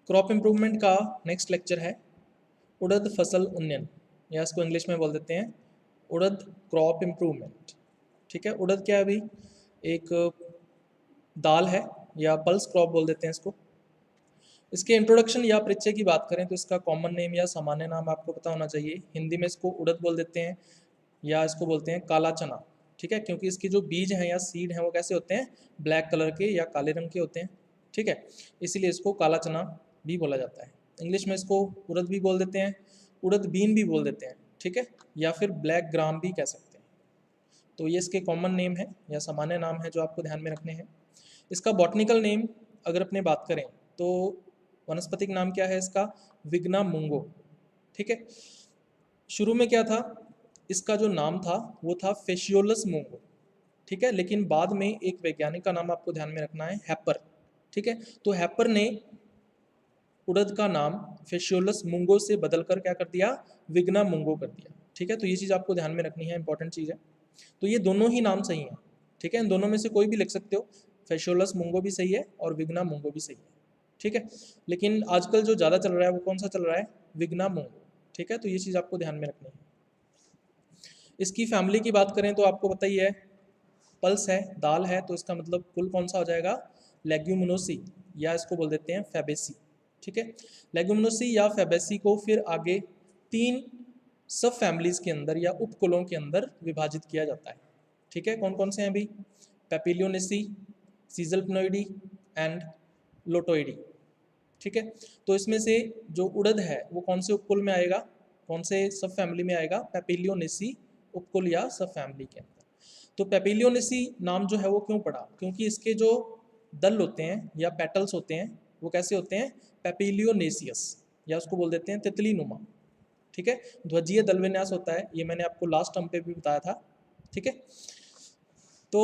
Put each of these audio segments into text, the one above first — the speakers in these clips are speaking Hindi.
क्रॉप इम्प्रूवमेंट का नेक्स्ट लेक्चर है उड़द फसल उन्नयन, या इसको इंग्लिश में बोल देते हैं उड़द क्रॉप इम्प्रूवमेंट। ठीक है, उड़द क्या है अभी एक दाल है या पल्स क्रॉप बोल देते हैं इसको। इसके इंट्रोडक्शन या परिचय की बात करें तो इसका कॉमन नेम या सामान्य नाम आपको पता होना चाहिए। हिंदी में इसको उड़द बोल देते हैं या इसको बोलते हैं काला चना। ठीक है, क्योंकि इसके जो बीज हैं या सीड हैं वो कैसे होते हैं, ब्लैक कलर के या काले रंग के होते हैं। ठीक है, इसीलिए इसको काला चना भी बोला जाता है। इंग्लिश में इसको उड़द भी बोल देते हैं, उड़द बीन भी बोल देते हैं। ठीक है, या फिर ब्लैक ग्राम भी कह सकते हैं। तो ये इसके कॉमन नेम है या सामान्य नाम है जो आपको ध्यान में रखने हैं। इसका बॉटनिकल नेम अगर अपने बात करें तो वनस्पतिक नाम क्या है इसका, विग्ना मुंगो। ठीक है, शुरू में क्या था, इसका जो नाम था वो था फेशियोलस मुंगो। ठीक है, लेकिन बाद में एक वैज्ञानिक का नाम आपको ध्यान में रखना है, हैपर। ठीक है, तो हैपर ने उड़द का नाम फेशियोलस मुंगो से बदलकर क्या कर दिया, विग्ना मुंगो कर दिया। ठीक है, तो ये चीज़ आपको ध्यान में रखनी है, इंपॉर्टेंट चीज़ है। तो ये दोनों ही नाम सही हैं। ठीक है, इन दोनों में से कोई भी लिख सकते हो, फेशियोलस मुंगो भी सही है और विग्ना मुंगो भी सही है। ठीक है, लेकिन आजकल जो ज़्यादा चल रहा है वो कौन सा चल रहा है, विग्ना मुंगो। ठीक है, तो ये चीज़ आपको ध्यान में रखनी है। इसकी फैमिली की बात करें तो आपको पता ही है, पल्स है, दाल है, तो इसका मतलब कुल कौन सा हो जाएगा, लेग्यूमिनोसी, या इसको बोल देते हैं फैबेसी। ठीक है, लेग्यूमिनोसी या फैबेसी को फिर आगे 3 सब फैमिलीज के अंदर या उपकुलों के अंदर विभाजित किया जाता है। ठीक है, कौन कौन से हैं अभी, पेपिलियोनेसी, सीजलप्नोइडी एंड लोटोइडी। ठीक है, तो इसमें से जो उड़द है वो कौन से उपकुल में आएगा, कौन से सब फैमिली में आएगा, पेपिलियोनेसी उपकुल या सब फैमिली के अंदर। तो पेपिलियोनेसी नाम जो है वो क्यों पड़ा, क्योंकि इसके जो दल होते हैं या पेटल्स होते हैं वो कैसे होते हैं, पेपिलियोनेसियस, या उसको बोल देते हैं तितली नुमा। ठीक है, ध्वजीय दल विन्यास होता है, ये मैंने आपको लास्ट टर्म पे भी बताया था। ठीक है, तो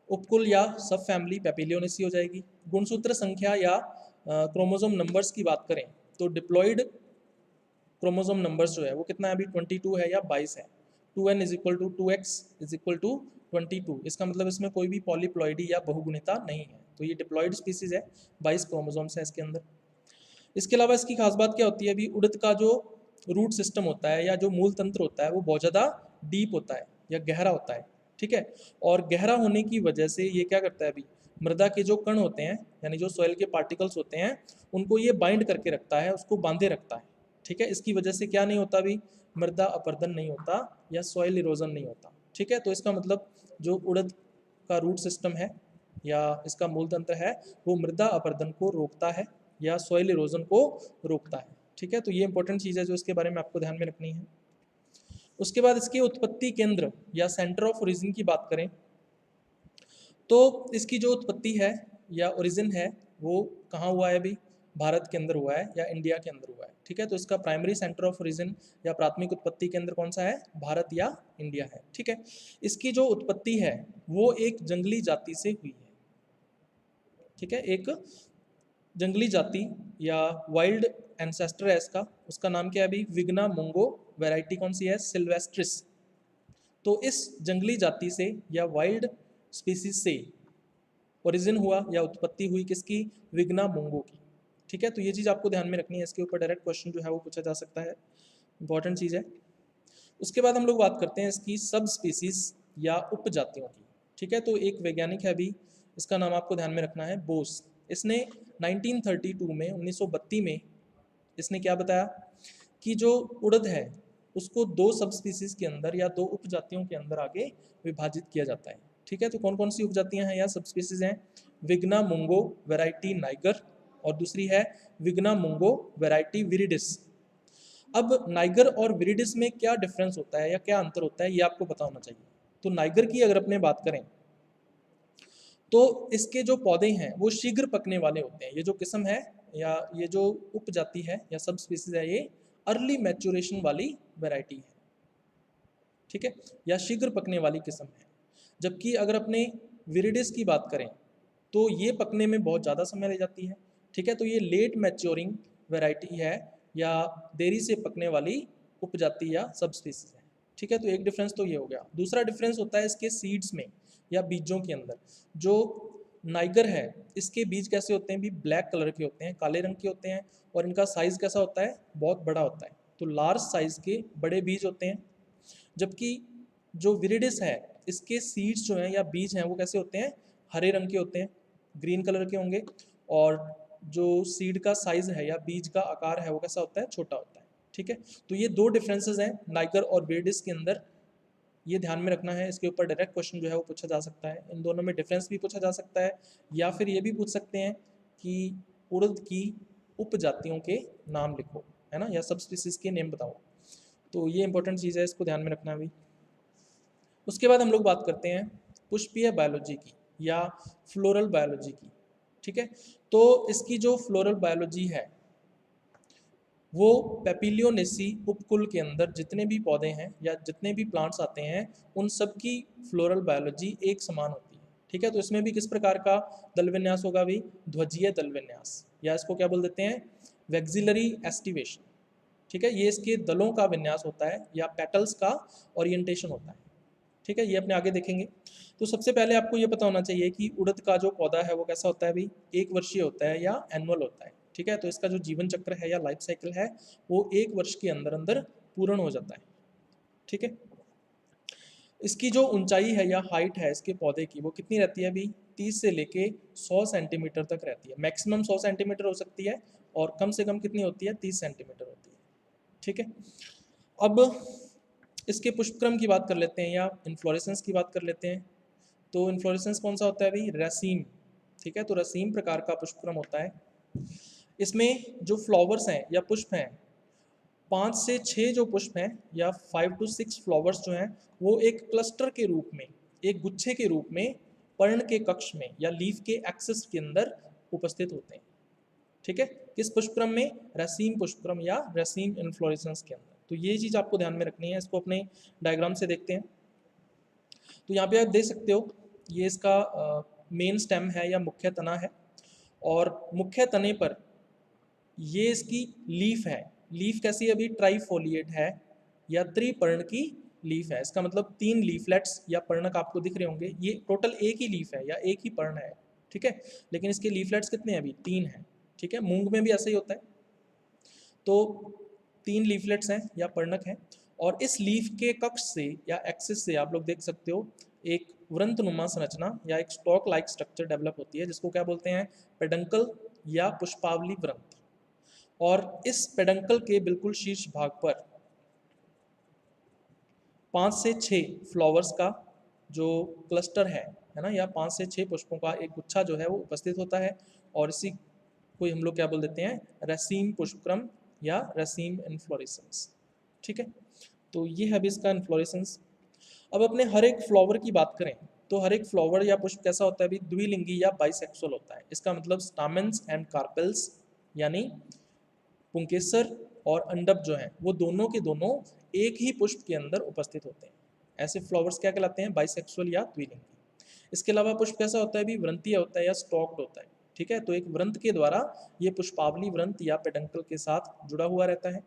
उपकुल या सब फैमिली पेपिलियोनेसी हो जाएगी। गुणसूत्र संख्या या क्रोमोसोम नंबर्स की बात करें तो डिप्लॉइड क्रोमोसोम नंबर्स जो है वो कितना है अभी, 22 है या 22 है। 2n is equal to 2x is equal to 22। इसका मतलब इसमें कोई भी पॉलीप्लॉइडी या बहुगुणिता नहीं है, तो ये डिप्लॉइड स्पीसीज है, 22 क्रोमोसोम्स हैं इसके अंदर। इसके अलावा इसकी खास बात क्या होती है, अभी उड़द का जो रूट सिस्टम होता है या जो मूल तंत्र होता है वो बहुत ज़्यादा डीप होता है या गहरा होता है। ठीक है, और गहरा होने की वजह से ये क्या करता है, अभी मृदा के जो कण होते हैं यानी जो सॉइल के पार्टिकल्स होते हैं उनको ये बाइंड करके रखता है, उसको बांधे रखता है। ठीक है, इसकी वजह से क्या नहीं होता, अभी मृदा अपरदन नहीं होता या सॉइल इरोजन नहीं होता। ठीक है, तो इसका मतलब जो उड़द का रूट सिस्टम है या इसका मूल तंत्र है वो मृदा अपरदन को रोकता है या सॉइल इरोजन को रोकता है। ठीक है, तो ये इंपॉर्टेंट चीज़ है जो इसके बारे में आपको ध्यान में रखनी है। उसके बाद इसके उत्पत्ति केंद्र या सेंटर ऑफ ओरिजिन की बात करें तो इसकी जो उत्पत्ति है या ओरिजिन है वो कहाँ हुआ है, अभी भारत के अंदर हुआ है या इंडिया के अंदर हुआ है। ठीक है, तो इसका प्राइमरी सेंटर ऑफ ओरिजिन या प्राथमिक उत्पत्ति केंद्र कौन सा है, भारत या इंडिया है। ठीक है, इसकी जो उत्पत्ति है वो एक जंगली जाति से हुई है। ठीक है, एक जंगली जाति या वाइल्ड एंसेस्टर है इसका, उसका नाम क्या है अभी, विग्ना मुंगो। वैरायटी कौन सी है, सिल्वेस्ट्रिस। तो इस जंगली जाति से या वाइल्ड स्पीसीज से ओरिजिन हुआ या उत्पत्ति हुई किसकी, विग्ना मुंगो की। ठीक है, तो ये चीज़ आपको ध्यान में रखनी है, इसके ऊपर डायरेक्ट क्वेश्चन जो है वो पूछा जा सकता है, इंपॉर्टेंट चीज़ है। उसके बाद हम लोग बात करते हैं इसकी सब स्पीसीज या उपजातियों की। ठीक है, तो एक वैज्ञानिक है अभी, इसका नाम आपको ध्यान में रखना है, बोस। इसने 1932 में 1932 में इसने क्या बताया कि जो उड़द है उसको 2 सब स्पीसीज के अंदर या 2 उपजातियों के अंदर आगे विभाजित किया जाता है। ठीक है, तो कौन कौन सी उपजातियां हैं या सब स्पीसीज हैं, विग्ना मुंगो वैरायटी नाइगर और दूसरी है विग्ना मुंगो वैरायटी विरिडिस। अब नाइगर और विरिडिस में क्या डिफरेंस होता है या क्या अंतर होता है ये आपको पता होना चाहिए। तो नाइगर की अगर अपने बात करें तो इसके जो पौधे हैं वो शीघ्र पकने वाले होते हैं। ये जो किस्म है या ये जो उपजाति है या सब स्पीसीज है ये अर्ली मैच्योरेशन वाली वैरायटी है। ठीक है, या शीघ्र पकने वाली किस्म है। जबकि अगर अपने विरिडिस की बात करें तो ये पकने में बहुत ज़्यादा समय ले जाती है। ठीक है, तो ये लेट मैच्योरिंग वैरायटी है या देरी से पकने वाली उपजाति या सब स्पीसीज है। ठीक है, तो एक डिफरेंस तो ये हो गया। दूसरा डिफरेंस होता है इसके सीड्स में या बीजों के अंदर। जो नाइगर है, इसके बीज कैसे होते हैं भी, ब्लैक कलर के होते हैं, काले रंग के होते हैं, और इनका साइज कैसा होता है, बहुत बड़ा होता है। तो लार्ज साइज के बड़े बीज होते हैं। जबकि जो विरिडिस है, इसके सीड्स जो हैं या बीज हैं वो कैसे होते हैं, हरे रंग के होते हैं, ग्रीन कलर के होंगे। और जो सीड का साइज है या बीज का आकार है वो कैसा होता है, छोटा होता है। ठीक है, तो ये दो डिफरेंसेस हैं नाइगर और विरिडिस के अंदर, ये ध्यान में रखना है। इसके ऊपर डायरेक्ट क्वेश्चन जो है वो पूछा जा सकता है। इन दोनों में डिफरेंस भी पूछा जा सकता है, या फिर ये भी पूछ सकते हैं कि उड़द की उपजातियों के नाम लिखो, है ना, या सब स्पीसीज के नेम बताओ। तो ये इंपॉर्टेंट चीज़ है, इसको ध्यान में रखना भी। उसके बाद हम लोग बात करते हैं पुष्पीय बायोलॉजी की या फ्लोरल बायोलॉजी की। ठीक है, तो इसकी जो फ्लोरल बायोलॉजी है वो पेपिलियोनेसी उपकुल के अंदर जितने भी पौधे हैं या जितने भी प्लांट्स आते हैं उन सब की फ्लोरल बायोलॉजी एक समान होती है। ठीक है, तो इसमें भी किस प्रकार का दल विन्यास होगा भी, ध्वजीय दल विन्यास, या इसको क्या बोल देते हैं, वैक्सिलरी एस्टिवेशन। ठीक है, ये इसके दलों का विन्यास होता है या पेटल्स का ओरिएंटेशन होता है। ठीक है, ये अपने आगे देखेंगे। तो सबसे पहले आपको ये पता होना चाहिए कि उड़द का जो पौधा है वो कैसा होता है भाई, एक वर्षीय होता है या एनुअल होता है। ठीक है, तो इसका जो जीवन चक्र है या लाइफ साइकिल है वो एक वर्ष के अंदर अंदर पूर्ण हो जाता है। ठीक है, इसकी जो ऊंचाई है या हाइट है इसके पौधे की वो कितनी रहती है अभी, 30 से लेके 100 सेंटीमीटर तक रहती है। मैक्सिमम 100 सेंटीमीटर हो सकती है और कम से कम कितनी होती है, 30 सेंटीमीटर होती है। ठीक है, अब इसके पुष्पक्रम की बात कर लेते हैं या इन्फ्लोरेसेंस की बात कर लेते हैं। तो इन्फ्लोरेसेंस कौन सा होता है भाई, रसीम। ठीक है, तो रसीम प्रकार का पुष्पक्रम होता है। इसमें जो फ्लावर्स हैं या पुष्प हैं, 5 से 6 जो पुष्प हैं या 5 to 6 फ्लावर्स जो हैं वो एक क्लस्टर के रूप में, एक गुच्छे के रूप में पर्ण के कक्ष में या लीफ के एक्सिस के अंदर उपस्थित होते हैं। ठीक है, किस पुष्पक्रम में, रसीम पुष्पक्रम या रसीम इन्फ्लोरेसेंस के अंदर। तो ये चीज़ आपको ध्यान में रखनी है। इसको अपने डायग्राम से देखते हैं। तो यहाँ पे आप देख सकते हो ये इसका मेन स्टेम है या मुख्य तना है, और मुख्य तने पर ये इसकी लीफ है। लीफ कैसी है अभी, ट्राइफोलिएट है या त्रिपर्ण की लीफ है। इसका मतलब 3 लीफलेट्स या पर्णक आपको दिख रहे होंगे। ये टोटल एक ही लीफ है या एक ही पर्ण है। ठीक है, लेकिन इसके लीफलेट्स कितने हैं अभी, 3 हैं। ठीक है, मूंग में भी ऐसा ही होता है। तो 3 लीफलेट्स हैं या पर्णक हैं, और इस लीफ के कक्ष से या एक्सिस से आप लोग देख सकते हो एक वृंतनुमा संरचना या एक स्टॉक लाइक स्ट्रक्चर डेवलप होती है, जिसको क्या बोलते हैं, पेडंकल या पुष्पावली वृंत। और इस पेडंकल के बिल्कुल शीर्ष भाग पर 5 से 6 फ्लावर्स का जो क्लस्टर है ना, या 5 से 6 पुष्पों का एक गुच्छा जो है वो उपस्थित होता है, और इसी को हम लोग क्या बोल देते हैं, रसीम पुष्पक्रम या रसीम इन्फ्लोरेसेंस। ठीक है, तो ये है अभी इसका इन्फ्लोरेसेंस। अब अपने हर एक फ्लावर की बात करें तो हर एक फ्लावर या पुष्प कैसा होता है अभी, द्विलिंगी या बाइसेक्सुअल होता है। इसका मतलब स्टामेन्स एंड कार्पेल्स यानी पुंकेसर और अंडप जो हैं वो दोनों के दोनों एक ही पुष्प के अंदर उपस्थित होते हैं। ऐसे फ्लावर्स क्या कहलाते हैं, बाइसेक्सुअल या द्विलिंगी। इसके अलावा पुष्प कैसा होता है भी, व्रंतीय होता है या स्टॉक्ड होता है। ठीक है, तो एक व्रंत के द्वारा ये पुष्पावली व्रंत या पेडंकल के साथ जुड़ा हुआ रहता है।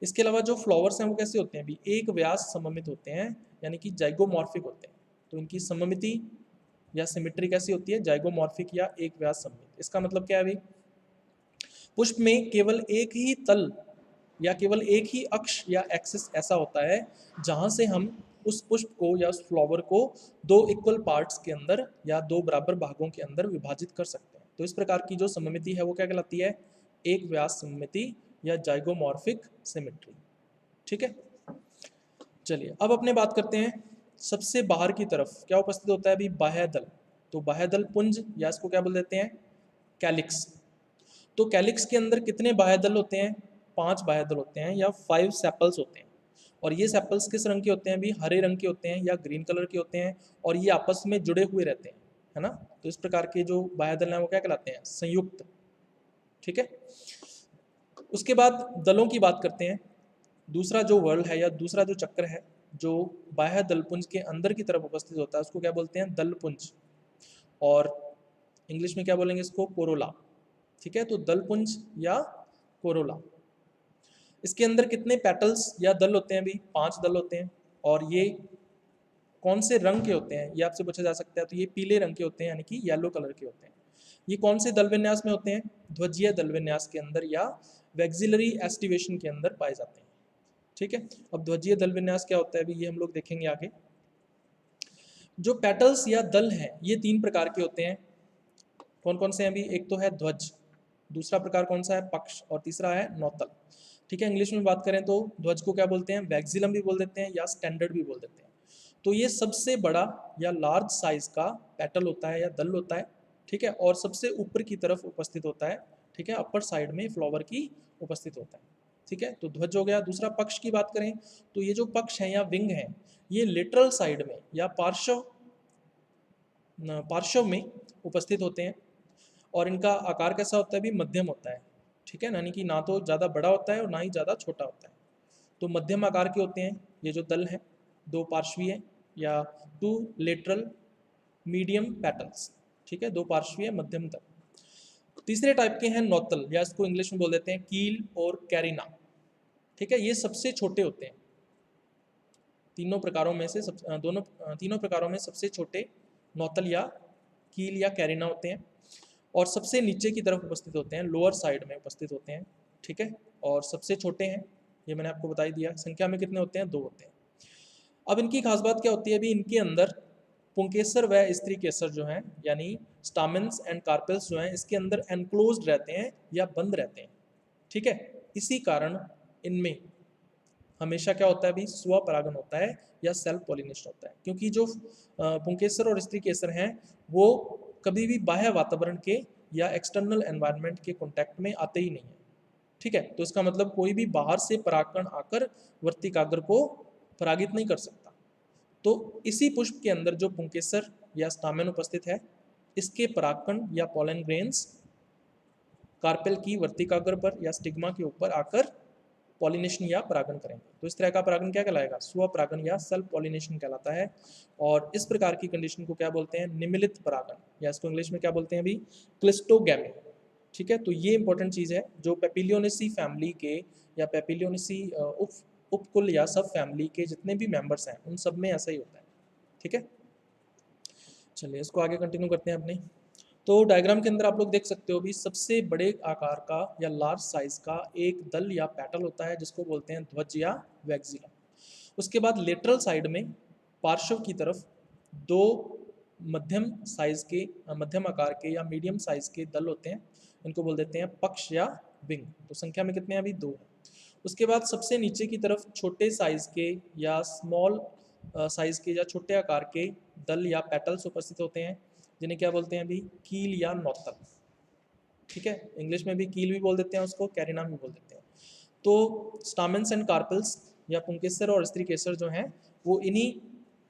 इसके अलावा जो फ्लावर्स हैं वो कैसे होते हैं भी, एक व्यास सममित होते हैं यानी कि जाइगोमॉर्फिक होते हैं। तो इनकी सममिति या सिमेट्री कैसी होती है, जाइगोमॉर्फिक या एक व्यास सममित। इसका मतलब क्या है भी, पुष्प में केवल एक ही तल या केवल एक ही अक्ष या एक्सिस ऐसा होता है जहां से हम उस पुष्प को या उस फ्लावर को 2 इक्वल पार्ट्स के अंदर या 2 बराबर भागों के अंदर विभाजित कर सकते हैं। तो इस प्रकार की जो सममिति है वो क्या कहलाती है, एक व्यास सममिति या जाइगोमॉर्फिक सिमेट्री। ठीक है, चलिए अब अपने बात करते हैं सबसे बाहर की तरफ क्या उपस्थित होता है अभी, बाह्य दल। तो बाह्य दल पुंज या इसको क्या बोल देते हैं, कैलिक्स। तो कैलिक्स के अंदर कितने बाह्य दल होते हैं, 5 बाह्य दल होते हैं या 5 सेपल्स होते हैं। और ये सेपल्स किस रंग के होते हैं भी, हरे रंग के होते हैं या ग्रीन कलर के होते हैं, और ये आपस में जुड़े हुए रहते हैं, है ना। तो इस प्रकार के जो बाह्य दल हैं वो क्या कहलाते हैं, संयुक्त। ठीक है, उसके बाद दलों की बात करते हैं। दूसरा जो वर्ल्ड है या दूसरा जो चक्र है जो बाह्य दलपुंज के अंदर की तरफ उपस्थित होता है उसको क्या बोलते हैं, दलपुंज, और इंग्लिश में क्या बोलेंगे इसको, कोरोला। ठीक है, तो दलपुंज या कोरोला। इसके अंदर कितने पेटल्स या दल होते हैं भी, 5 दल होते हैं, और ये कौन से रंग के होते हैं, ये आपसे पूछा जा सकता है। तो ये पीले रंग के होते हैं, यानी कि येलो कलर के होते हैं। ये कौन से दल विन्यास में होते हैं? ध्वजीय दल विन्यास के अंदर या वैक्सिलरी एस्टिवेशन के अंदर पाए जाते हैं। ठीक है, अब ध्वजीय दल विन्यास क्या होता है अभी ये हम लोग देखेंगे आगे। जो पेटल्स या दल हैं ये 3 प्रकार के होते हैं। कौन कौन से हैं अभी? एक तो है ध्वज, दूसरा प्रकार कौन सा है? पक्ष, और तीसरा है नौतल। ठीक है, इंग्लिश में बात करें तो ध्वज को क्या बोलते हैं? वैक्सिलम भी बोल देते हैं या स्टैंडर्ड भी बोल देते हैं। तो ये सबसे बड़ा या लार्ज साइज का पेटल होता है या दल होता है। ठीक है, और सबसे ऊपर की तरफ उपस्थित होता है। ठीक है, अपर साइड में फ्लावर की उपस्थित होता है। ठीक है, तो ध्वज हो गया। दूसरा पक्ष की बात करें तो ये जो पक्ष है या विंग है ये लिटरल साइड में या पार्श्व में उपस्थित होते हैं, और इनका आकार कैसा होता है? भी मध्यम होता है। ठीक है, यानी कि ना तो ज़्यादा बड़ा होता है और ना ही ज़्यादा छोटा होता है। तो मध्यम आकार के होते हैं ये जो दल हैं, 2 पार्श्वीय या 2 लेटरल मीडियम पेटल्स। ठीक है, 2 पार्श्वीय मध्यम दल। तीसरे टाइप के हैं नौतल, या इसको इंग्लिश में बोल देते हैं कील और कैरिना। ठीक है, ये सबसे छोटे होते हैं। तीनों प्रकारों में से तीनों प्रकारों में सबसे छोटे नौतल या कील या कैरिना होते हैं, और सबसे नीचे की तरफ उपस्थित होते हैं, लोअर साइड में उपस्थित होते हैं। ठीक है, और सबसे छोटे हैं, ये मैंने आपको बता ही दिया। संख्या में कितने होते हैं? 2 होते हैं। अब इनकी खास बात क्या होती है? अभी इनके अंदर पुंकेसर व स्त्री केसर जो हैं, यानी स्टामेन्स एंड कार्पेल्स जो हैं, इसके अंदर एनक्लोज्ड रहते हैं या बंद रहते हैं। ठीक है, इसी कारण इनमें हमेशा क्या होता है? अभी स्वपरागन होता है या सेल्फ पॉलिनेशन होता है, क्योंकि जो पुंकेसर और स्त्री केसर हैं वो कभी भी बाह्य वातावरण के या एक्सटर्नल एनवायरनमेंट के कांटेक्ट में आते ही नहीं है। ठीक है, तो इसका मतलब कोई भी बाहर से परागकण आकर वर्तिकाग्र को परागित नहीं कर सकता। तो इसी पुष्प के अंदर जो पुंकेसर या स्टामेन उपस्थित है, इसके परागकण या पॉलन ग्रेन्स कार्पेल की वर्तिकाग्र पर या स्टिग्मा के ऊपर आकर पॉलिनेशन या परागन करेंगे। तो इस तरह का परागन क्या कहलाएगा? स्वपरागन या सेल्फ पॉलिनेशन कहलाता है। और इस प्रकार की कंडीशन को क्या बोलते हैं? निम्नलिखित परागन, या इसको इंग्लिश में क्या बोलते हैं अभी? क्लिस्टोगैमी। ठीक है, तो ये इंपॉर्टेंट चीज़ है जो पेपिलियोनेसी फैमिली के या पेपिलियोनेसी उपकुल या सब फैमिली के जितने भी मेंबर्स हैं उन सब में ऐसा ही होता है। ठीक है, चलिए इसको आगे कंटिन्यू करते हैं अपने। तो डायग्राम के अंदर आप लोग देख सकते हो भी सबसे बड़े आकार का या लार्ज साइज का एक दल या पेटल होता है जिसको बोलते हैं ध्वज या वैक्सिला। उसके बाद लेटरल साइड में पार्श्व की तरफ 2 मध्यम साइज के मध्यम आकार के या मीडियम साइज के दल होते हैं, इनको बोल देते हैं पक्ष या विंग। तो संख्या में कितने हैं? अभी 2 हैं। उसके बाद सबसे नीचे की तरफ छोटे साइज के या स्मॉल साइज के या छोटे आकार के दल या पेटल्स उपस्थित होते हैं, जिन्हें क्या बोलते हैं अभी? कील या नौतल। ठीक है, इंग्लिश में भी कील भी बोल देते हैं उसको, कैरिना भी बोल देते हैं। तो स्टामेन्स एंड कार्पेल्स या पुंकेसर और स्त्री केसर जो हैं वो इन्हीं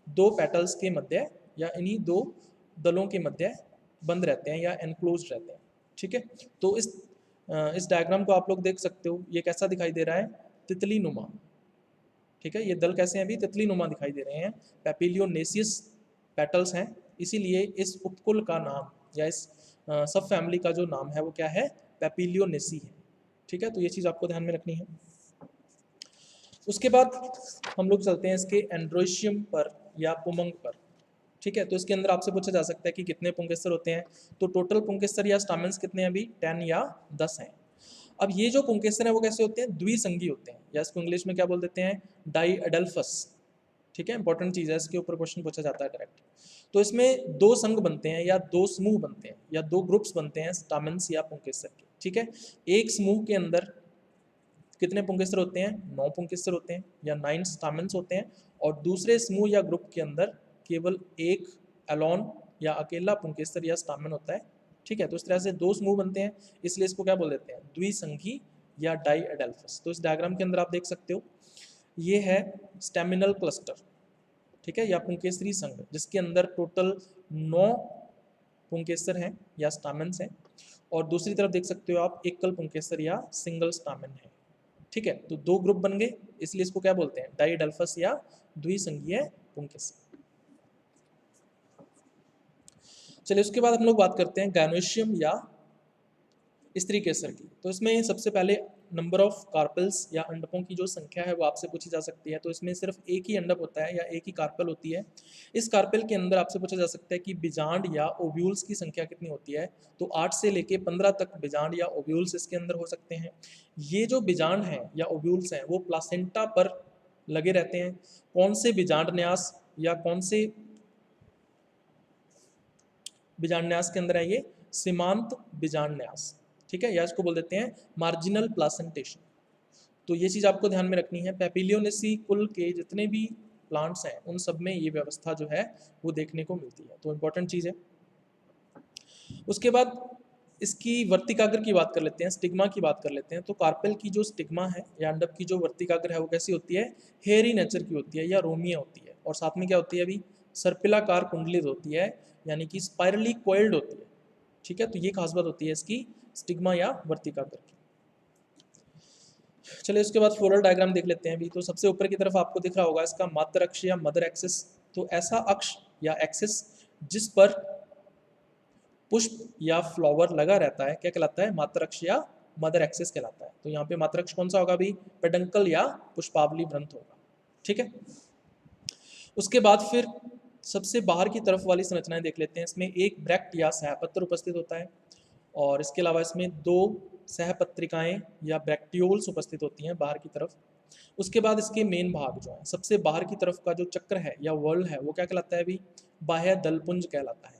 2 पेटल्स के मध्य या इन्हीं 2 दलों के मध्य बंद रहते हैं या एनक्लोज रहते हैं। ठीक है, तो इस डायग्राम को आप लोग देख सकते हो, ये कैसा दिखाई दे रहा है? तितली नुमा। ठीक है, ये दल कैसे हैं अभी? तितली नुमा दिखाई दे रहे हैं। पेपिलियोनेसियस पेटल्स हैं, इसीलिए इस उपकुल का नाम या इस सब फैमिली का जो नाम है वो क्या है? पेपिलियोनेसी है। ठीक है, तो ये चीज़ आपको ध्यान में रखनी है। उसके बाद हम लोग चलते हैं इसके एंड्रोशियम पर या पुमंग पर। ठीक है, तो इसके अंदर आपसे पूछा जा सकता है कि कितने पुंकेसर होते हैं। तो टोटल पुंकेसर या स्टामेन्स कितने हैं अभी? 10 या 10 हैं। अब ये जो पुंकेसर हैं वो कैसे होते हैं? द्विसंगी होते हैं, या इसको इंग्लिश में क्या बोल देते हैं? डाइएडल्फस। ठीक है, इंपॉर्टेंट चीज़ है, इसके ऊपर क्वेश्चन पूछा जाता है डायरेक्ट। तो इसमें 2 संघ बनते हैं या 2 समूह बनते हैं या 2 ग्रुप्स बनते हैं स्टामेन्स या पुंकेसर के। ठीक है, एक समूह के अंदर कितने पुंकेसर होते हैं? 9 पुंकेसर होते हैं या 9 स्टामेन्स होते हैं, और दूसरे समूह या ग्रुप के अंदर केवल एक एलोन या अकेला पुंकेसर या स्टामेन होता है। ठीक है, तो इस तरह से 2 समूह बनते हैं, इसलिए इसको क्या बोल देते हैं? द्विसंघी या डाइएडल्फस। तो इस डायग्राम के अंदर आप देख सकते हो ये है स्टेमिनल क्लस्टर। ठीक है, या पुंकेसरी संघ, जिसके अंदर टोटल 9 पुंकेसर हैं या स्टामेन्स हैं, और दूसरी तरफ देख सकते हो आप एकल पुंकेसर या सिंगल स्टामेन है। ठीक है, तो 2 ग्रुप बन गए, इसलिए इसको क्या बोलते हैं? डाइएडल्फस या द्विसंघीय पुंकेसर। चलिए उसके बाद हम लोग बात करते हैं गैनोशियम या स्त्री केसर की। तो इसमें सबसे पहले नंबर ऑफ कार्पेल्स या अंडकों की जो संख्या है वो आपसे पूछी जा सकती है। तो इसमें सिर्फ एक ही अंडक होता है या एक ही कार्पेल होती है। इस कार्पेल के अंदर आपसे पूछा जा सकता है कि बीजांड या ओव्यूल्स की संख्या कितनी होती है। तो 8 से लेके 15 तक बीजांड या ओव्यूल्स इसके अंदर हो सकते हैं। ये जो बीजांड हैं या ओव्यूल्स हैं वो प्लासेंटा पर लगे रहते हैं। कौन से बीजांड न्यास या कौन से बीजांड न्यास के अंदर है ये? सीमांत बीजांड न्यास, ठीक है, या इसको बोल देते हैं मार्जिनल प्लासेंटेशन। तो ये चीज़ आपको ध्यान में रखनी है। पैपिलियोनेसी कुल के जितने भी प्लांट्स हैं उन सब में ये व्यवस्था जो है वो देखने को मिलती है, तो इम्पोर्टेंट चीज़ है। उसके बाद इसकी वर्तिकाग्र की बात कर लेते हैं, स्टिग्मा की बात कर लेते हैं। तो कार्पेल की जो स्टिग्मा है या अंडक की जो वर्तिकाग्र है वो कैसी होती है? हेयरी नेचर की होती है या रोमीय होती है। और साथ में क्या होती है? अभी सर्पिलाकार कुंडलित होती है, यानी कि स्पाइरली कोइल्ड होती है, ठीक है। तो ये खास बात होती है इसकी स्टिग्मा या वर्तिकाग्र की। चलिए उसके बाद फ्लोरल डायग्राम देख लेते हैं अभी। तो सबसे ऊपर की तरफ आपको दिख रहा होगा इसका मात्र अक्ष या मदर एक्सिस। तो ऐसा अक्ष या एक्सिस जिस पर पुष्प या फ्लावर लगा रहता है क्या कहलाता है? मात्र अक्ष या मदर एक्सिस कहलाता है। तो यहाँ पे मात्र अक्ष कौन सा होगा अभी? पेडंकल या पुष्पावली वृंत होगा, ठीक है। उसके बाद फिर सबसे बाहर की तरफ वाली संरचनाएं देख लेते हैं। इसमें एक ब्रैक्ट या सहपत्र उपस्थित होता है और इसके अलावा इसमें 2 सहपत्रिकाएं या ब्रैक्टियोल्स उपस्थित होती हैं बाहर की तरफ। उसके बाद इसके मेन भाग जो है, सबसे बाहर की तरफ का जो चक्र है या वर्ल है वो क्या कहलाता है अभी? बाह्य दलपुंज कहलाता है।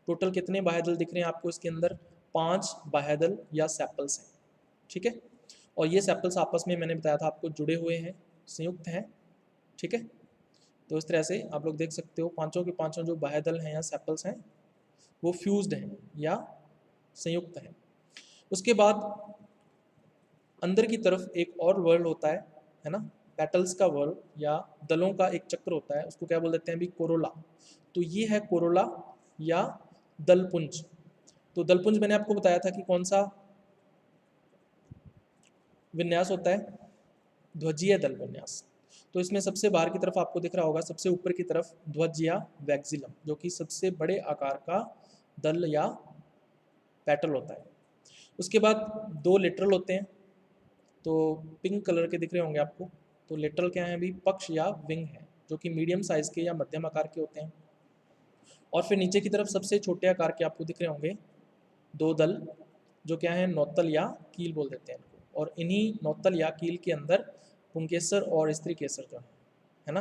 टोटल कितने बाह्य दल दिख रहे हैं आपको इसके अंदर? 5 बाह्य दल या सेपल्स हैं, ठीक है। और ये सेपल्स आपस में मैंने बताया था आपको जुड़े हुए हैं, संयुक्त हैं, ठीक है। तो इस तरह से आप लोग देख सकते हो पांचों के पांचों जो बाह्य दल हैं या सेपल्स हैं वो फ्यूज्ड हैं या संयुक्त हैं। उसके बाद अंदर की तरफ एक और वर्ल्ड होता है ना, पेटल्स का वर्ल्ड या दलों का एक चक्र होता है, उसको क्या बोल देते हैं अभी? कोरोला। तो ये है कोरोला या दलपुंज। तो दलपुंज मैंने आपको बताया था कि कौन सा विन्यास होता है? ध्वजीय दल विन्यास। तो इसमें सबसे बाहर की तरफ आपको दिख रहा होगा सबसे ऊपर की तरफ ध्वज या वैक्सिलम, जो कि सबसे बड़े आकार का दल या पेटल होता है। उसके बाद 2 लेटरल होते हैं, तो पिंक कलर के दिख रहे होंगे आपको। तो लेटरल क्या है अभी? पक्ष या विंग है, जो कि मीडियम साइज के या मध्यम आकार के होते हैं। और फिर नीचे की तरफ सबसे छोटे आकार के आपको दिख रहे होंगे 2 दल, जो क्या है? नौतल या कील बोल देते हैं इनको। और इन्हीं नौतल या कील के अंदर पुंकेसर और स्त्री केसर जो है ना,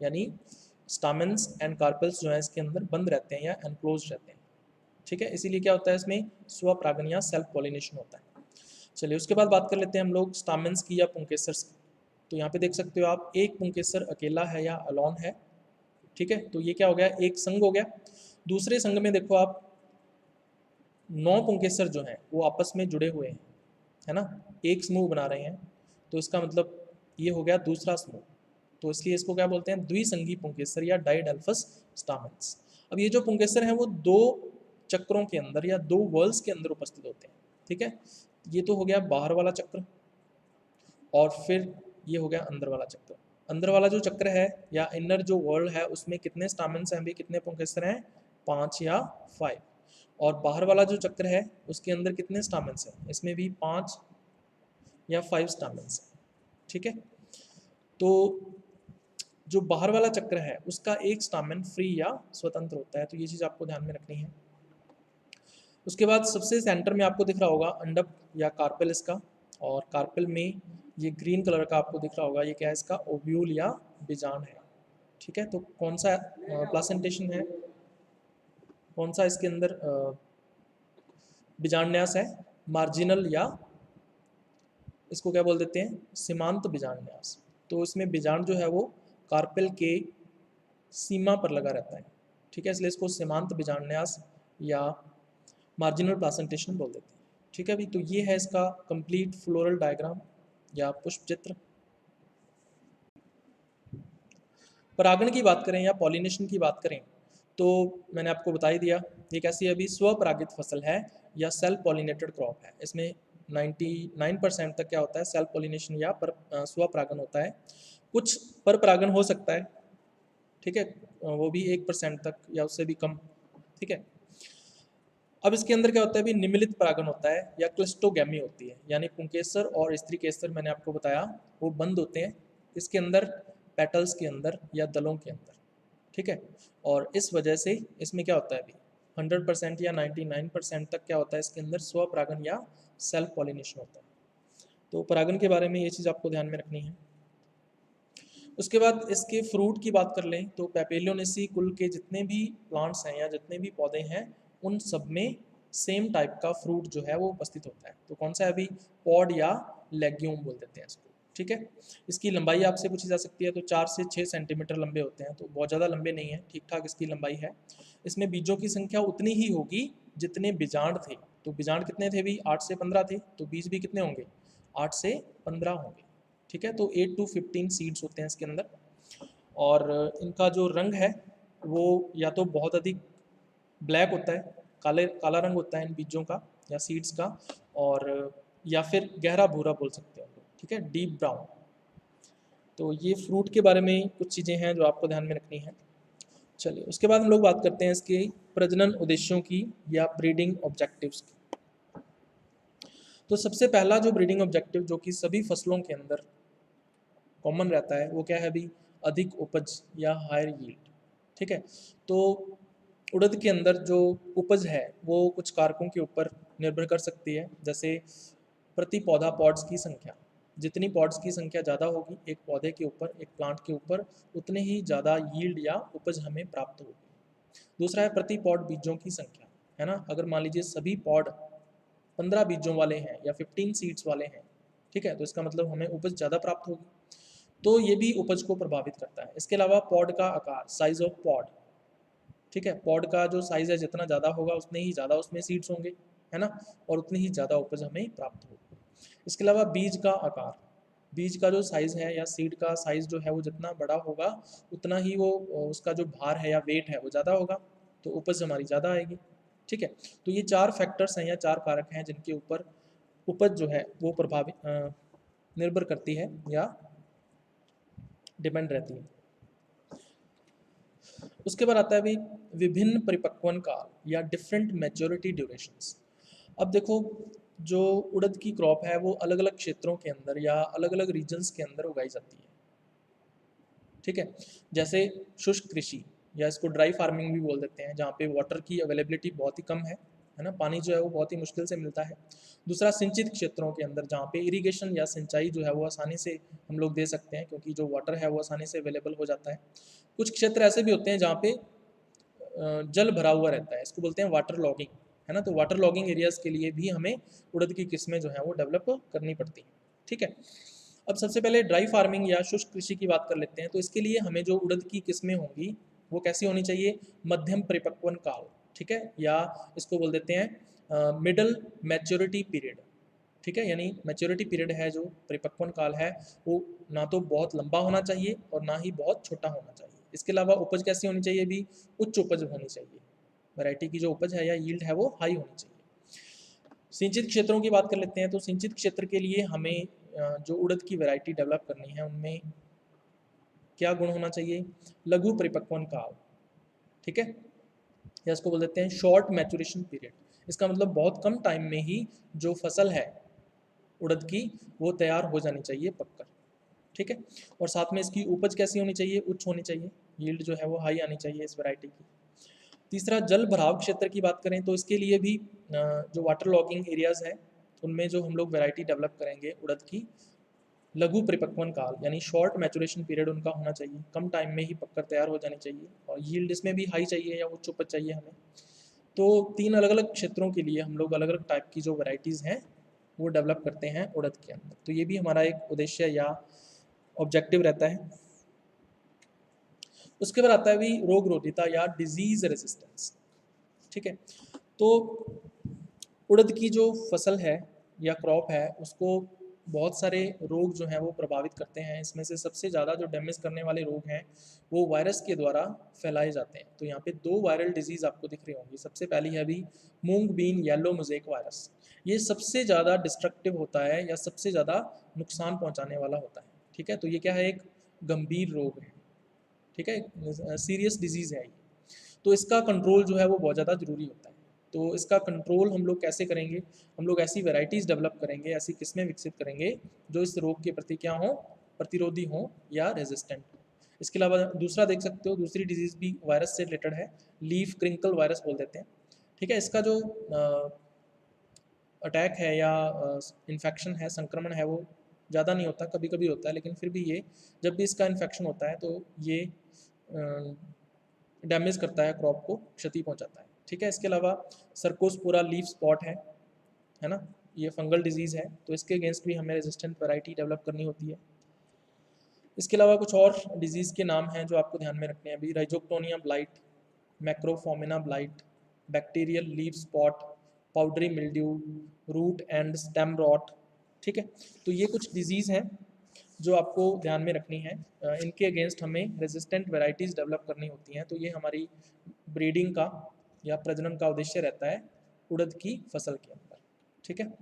यानी स्टामेंस एंड कार्पेल्स जो है इसके अंदर बंद रहते हैं या एनक्लोज रहते हैं, ठीक है। इसीलिए क्या होता है इसमें? स्वपरागन या सेल्फ पॉलिनेशन होता है। चलिए उसके बाद बात कर लेते हैं हम लोग स्टामेंस की या पुंकेसर्स की। तो यहाँ पे देख सकते हो आप एक पुंकेसर अकेला है या अलोन है, ठीक है। तो ये क्या हो गया? एक संघ हो गया। दूसरे संघ में देखो आप 9 पुंकेसर जो हैं वो आपस में जुड़े हुए हैं, है ना, एक समूह बना रहे हैं। तो इसका मतलब ये हो गया दूसरा समूह। तो इसलिए इसको क्या बोलते हैं? द्विसंगी पुंकेसर या डाइडेल्फस स्टामेंस। अब ये जो पुंकेसर हैं वो 2 चक्रों के अंदर या 2 वर्ल्स के अंदर उपस्थित होते हैं, ठीक है। ये तो हो गया बाहर वाला चक्र और फिर ये हो गया अंदर वाला चक्र। अंदर वाला जो चक्र है या इनर जो वर्ल्ड है उसमें कितने स्टामेंस हैं अभी? कितने पुंकेसर हैं? 5 या 5। और बाहर वाला जो चक्र है उसके अंदर कितने स्टामेंस हैं? इसमें भी 5 या 5 स्टामेंस हैं, ठीक है। तो जो बाहर वाला चक्र है उसका एक स्टामेन फ्री या स्वतंत्र होता है, तो ये चीज़ आपको ध्यान में रखनी है। उसके बाद सबसे सेंटर में आपको दिख रहा होगा अंडक या कार्पेल इसका, और कार्पेल में ये ग्रीन कलर का आपको दिख रहा होगा, ये क्या है इसका? ओव्यूल या बीजांड है, ठीक है। तो कौन सा प्लासेंटेशन है? कौन सा इसके अंदर बीजांडन्यास है? मार्जिनल या इसको क्या बोल देते हैं? सीमांत बीजांडन्यास। तो इसमें बीजांड जो है वो कार्पेल के सीमा पर लगा रहता है, ठीक है, इसलिए इसको सीमांत बीजांडन्यास या मार्जिनल प्लासेंटेशन बोल देते हैं, ठीक है। अभी तो ये है इसका कंप्लीट फ्लोरल डायग्राम या पुष्प चित्र। परागण की बात करें या पॉलिनेशन की बात करें तो मैंने आपको बता ही दिया ये कैसी अभी स्वपरागित फसल है या सेल्फ पॉलिनेटेड क्रॉप है। इसमें 99% तक क्या होता है? सेल्फ पॉलिनेशन या स्वपरागन होता है। कुछ पर परागन हो सकता है, ठीक है, वो भी 1% तक या उससे भी कम, ठीक है। अब इसके अंदर क्या होता है, भी निम्नलिखित परागण होता है या क्लस्टोगैमी होती है, यानी पुंकेसर और स्त्री केसर मैंने आपको बताया वो बंद होते हैं इसके अंदर, पेटल्स के अंदर या दलों के अंदर, ठीक है। और इस वजह से इसमें क्या होता है अभी 100% या 99% तक क्या होता है इसके अंदर स्वपरागण या सेल्फ पॉलिनेशन होता है। तो परागण के बारे में ये चीज़ आपको ध्यान में रखनी है। उसके बाद इसके फ्रूट की बात कर लें तो पैपिलियोनेसी कुल के जितने भी प्लांट्स हैं या जितने भी पौधे हैं उन सब में सेम टाइप का फ्रूट जो है वो उपस्थित होता है। तो कौन सा है अभी, पॉड या लेग्यूम बोल देते हैं इसको, ठीक है। इसकी लंबाई आपसे पूछी जा सकती है, तो 4 से 6 सेंटीमीटर लंबे होते हैं, तो बहुत ज़्यादा लंबे नहीं है, ठीक ठाक इसकी लंबाई है। इसमें बीजों की संख्या उतनी ही होगी जितने बीजांड थे। तो बीजांड कितने थे भी, 8 से 15 थे, तो बीज भी कितने होंगे, 8 से 15 होंगे, ठीक है। तो 8 to 15 सीड्स होते हैं इसके अंदर। और इनका जो रंग है वो या तो बहुत अधिक ब्लैक होता है, काला रंग होता है इन बीजों का या सीड्स का, और या फिर गहरा भूरा बोल सकते हैं हम लोग, ठीक है, डीप ब्राउन। तो ये फ्रूट के बारे में कुछ चीज़ें हैं जो आपको ध्यान में रखनी है। चलिए उसके बाद हम लोग बात करते हैं इसके प्रजनन उद्देश्यों की या ब्रीडिंग ऑब्जेक्टिव्स की। तो सबसे पहला जो ब्रीडिंग ऑब्जेक्टिव जो कि सभी फसलों के अंदर कॉमन रहता है वो क्या है अभी, अधिक उपज या हायर यील्ड, ठीक है। तो उड़द के अंदर जो उपज है वो कुछ कारकों के ऊपर निर्भर कर सकती है, जैसे प्रति पौधा पॉड्स की संख्या, जितनी पॉड्स की संख्या ज़्यादा होगी एक पौधे के ऊपर, एक प्लांट के ऊपर, उतने ही ज़्यादा यील्ड या उपज हमें प्राप्त होगी। दूसरा है प्रति पॉड बीजों की संख्या, है ना। अगर मान लीजिए सभी पॉड 15 बीजों वाले हैं या 15 सीड्स वाले हैं, ठीक है, तो इसका मतलब हमें उपज ज़्यादा प्राप्त होगी, तो ये भी उपज को प्रभावित करता है। इसके अलावा पॉड का आकार, साइज ऑफ पॉड, ठीक है, पॉड का जो साइज है जितना ज़्यादा होगा उतने ही ज़्यादा उसमें सीड्स होंगे, है ना, और उतनी ही ज़्यादा उपज हमें प्राप्त होगी। इसके अलावा बीज का आकार, बीज का जो साइज़ है या सीड का साइज़ जो है वो जितना बड़ा होगा उतना ही वो उसका जो भार है या वेट है वो ज़्यादा होगा, तो उपज हमारी ज़्यादा आएगी, ठीक है। तो ये 4 फैक्टर्स हैं या 4 कारक हैं जिनके ऊपर उपज जो है वो प्रभावित निर्भर करती है या डिपेंड रहती है। उसके बाद आता है अभी विभिन्न परिपक्वन काल या डिफरेंट मैच्योरिटी ड्यूरेशंस। अब देखो जो उड़द की क्रॉप है वो अलग अलग क्षेत्रों के अंदर या अलग अलग रीजन्स के अंदर उगाई जाती है, ठीक है। जैसे शुष्क कृषि या इसको ड्राई फार्मिंग भी बोल देते हैं, जहाँ पे वाटर की अवेलेबिलिटी बहुत ही कम है ना, पानी जो है वो बहुत ही मुश्किल से मिलता है। दूसरा सिंचित क्षेत्रों के अंदर जहाँ पे इरिगेशन या सिंचाई जो है वो आसानी से हम लोग दे सकते हैं क्योंकि जो वाटर है वो आसानी से अवेलेबल हो जाता है। कुछ क्षेत्र ऐसे भी होते हैं जहाँ पे जल भरा हुआ रहता है, इसको बोलते हैं वाटर लॉगिंग, है ना। तो वाटर लॉगिंग एरियाज़ के लिए भी हमें उड़द की किस्में जो हैं वो डेवलप करनी पड़ती हैं, ठीक है। अब सबसे पहले ड्राई फार्मिंग या शुष्क कृषि की बात कर लेते हैं। तो इसके लिए हमें जो उड़द की किस्में होंगी वो कैसी होनी चाहिए, मध्यम परिपक्वन काल, ठीक है, या इसको बोल देते हैं मिडल मैच्योरिटी पीरियड, ठीक है। यानी मैच्योरिटी पीरियड है जो परिपक्वन काल है वो ना तो बहुत लंबा होना चाहिए और ना ही बहुत छोटा होना चाहिए। इसके अलावा उपज कैसी होनी चाहिए भी, उच्च उपज होनी चाहिए, वैरायटी की जो उपज है या यील्ड है वो हाई होनी चाहिए। सिंचित क्षेत्रों की बात कर लेते हैं। तो सिंचित क्षेत्र के लिए हमें जो उड़द की वैरायटी डेवलप करनी है उनमें क्या गुण होना चाहिए, लघु परिपक्वन काल, ठीक है, या इसको बोल देते हैं शॉर्ट मैच्योरेशन पीरियड। इसका मतलब बहुत कम टाइम में ही जो फसल है उड़द की वो तैयार हो जानी चाहिए पककर, ठीक है। और साथ में इसकी उपज कैसी होनी चाहिए, उच्च होनी चाहिए, यील्ड जो है वो हाई आनी चाहिए इस वैरायटी की। तीसरा जल भराव क्षेत्र की बात करें तो इसके लिए भी जो वाटर लॉगिंग एरियाज़ हैं उनमें जो हम लोग वैरायटी डेवलप करेंगे उड़द की, लघु परिपक्वन काल यानी शॉर्ट मैचुरेशन पीरियड उनका होना चाहिए, कम टाइम में ही पककर तैयार हो जानी चाहिए, और यील्ड इसमें भी हाई चाहिए या उच्च उपज चाहिए हमें। तो 3 अलग अलग क्षेत्रों के लिए हम लोग अलग अलग टाइप की जो वैरायटीज़ हैं वो डेवलप करते हैं उड़द के अंदर। तो ये भी हमारा एक उद्देश्य या ऑब्जेक्टिव रहता है। उसके बाद आता है भी रोग रोधिता या डिजीज रेसिस्टेंस, ठीक है। तो उड़द की जो फसल है या क्रॉप है उसको बहुत सारे रोग जो हैं वो प्रभावित करते हैं। इसमें से सबसे ज़्यादा जो डैमेज करने वाले रोग हैं वो वायरस के द्वारा फैलाए जाते हैं। तो यहाँ पे 2 वायरल डिजीज़ आपको दिख रही होंगी। सबसे पहली है अभी मूंग बीन येलो मोज़ेक वायरस। ये सबसे ज़्यादा डिस्ट्रक्टिव होता है या सबसे ज़्यादा नुकसान पहुँचाने वाला होता है, ठीक है। तो ये क्या है, एक गंभीर रोग है, ठीक है, सीरियस डिजीज़ है ये। तो इसका कंट्रोल जो है वो बहुत ज़्यादा ज़रूरी होता है। तो इसका कंट्रोल हम लोग कैसे करेंगे? हम लोग ऐसी वैरायटीज़ डेवलप करेंगे, ऐसी किस्में विकसित करेंगे जो इस रोग के प्रति क्या हों, प्रतिरोधी हों या रेजिस्टेंट। इसके अलावा दूसरा देख सकते हो, दूसरी डिजीज़ भी वायरस से रिलेटेड है, लीफ क्रिंकल वायरस बोल देते हैं। ठीक है, इसका जो अटैक है या इन्फेक्शन है, संक्रमण है, वो ज़्यादा नहीं होता, कभी कभी होता है, लेकिन फिर भी ये जब भी इसका इन्फेक्शन होता है तो ये डैमेज करता है, क्रॉप को क्षति पहुंचाता है। ठीक है, इसके अलावा सर्कोस्पोरा लीफ स्पॉट है ना, ये फंगल डिजीज़ है, तो इसके अगेंस्ट भी हमें रेजिस्टेंट वैरायटी डेवलप करनी होती है। इसके अलावा कुछ और डिजीज़ के नाम हैं जो आपको ध्यान में रखने हैं अभी, rhizoctonia blight, macrophomina blight, bacterial leaf spot, powdery mildew, root and stem rot. ठीक है, तो ये कुछ डिजीज़ हैं जो आपको ध्यान में रखनी है। इनके अगेंस्ट हमें रेजिस्टेंट वैरायटीज़ डेवलप करनी होती हैं, तो ये हमारी ब्रीडिंग का या प्रजनन का उद्देश्य रहता है उड़द की फसल के अंदर। ठीक है,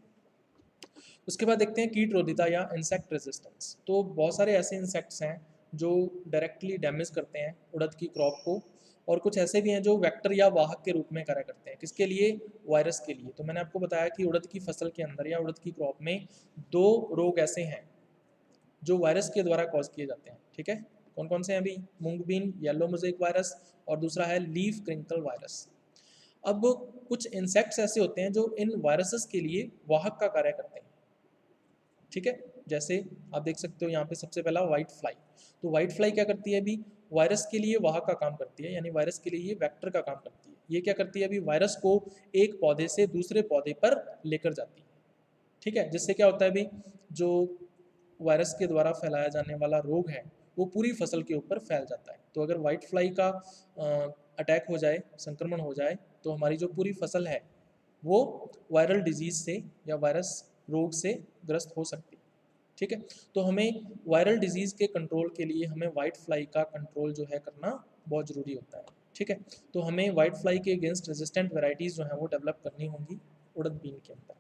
उसके बाद देखते हैं कीटरोधिता या इंसेक्ट रेजिस्टेंस। तो बहुत सारे ऐसे इंसेक्ट्स हैं जो डायरेक्टली डैमेज करते हैं उड़द की क्रॉप को, और कुछ ऐसे भी हैं जो वेक्टर या वाहक के रूप में कार्य करते हैं। किसके लिए? वायरस के लिए। तो मैंने आपको बताया कि उड़द की फसल के अंदर या उड़द की क्रॉप में 2 रोग ऐसे हैं जो वायरस के द्वारा कॉज किए जाते हैं। ठीक है, कौन कौन से हैं अभी? मूंगबीन येलो मोज़ेक वायरस और दूसरा है लीफ क्रिंकल वायरस। अब कुछ इंसेक्ट्स ऐसे होते हैं जो इन वायरसेस के लिए वाहक का कार्य करते हैं। ठीक है, जैसे आप देख सकते हो यहाँ पे सबसे पहला व्हाइट फ्लाई। तो व्हाइट फ्लाई क्या करती है अभी? वायरस के लिए वाहक का काम करती है, यानी वायरस के लिए ये वेक्टर का काम करती है। ये क्या करती है अभी? वायरस को एक पौधे से दूसरे पौधे पर लेकर जाती है। ठीक है, जिससे क्या होता है अभी? जो वायरस के द्वारा फैलाया जाने वाला रोग है वो पूरी फसल के ऊपर फैल जाता है। तो अगर व्हाइट फ्लाई का अटैक हो जाए, संक्रमण हो जाए, तो हमारी जो पूरी फसल है वो वायरल डिजीज़ से या वायरस रोग से ग्रस्त हो सकती है। ठीक है, तो हमें वायरल डिजीज़ के कंट्रोल के लिए हमें वाइट फ्लाई का कंट्रोल जो है करना बहुत ज़रूरी होता है। ठीक है, तो हमें वाइट फ्लाई के अगेंस्ट रेजिस्टेंट वैरायटीज़ जो हैं वो डेवलप करनी होंगी उड़द बीन के अंदर।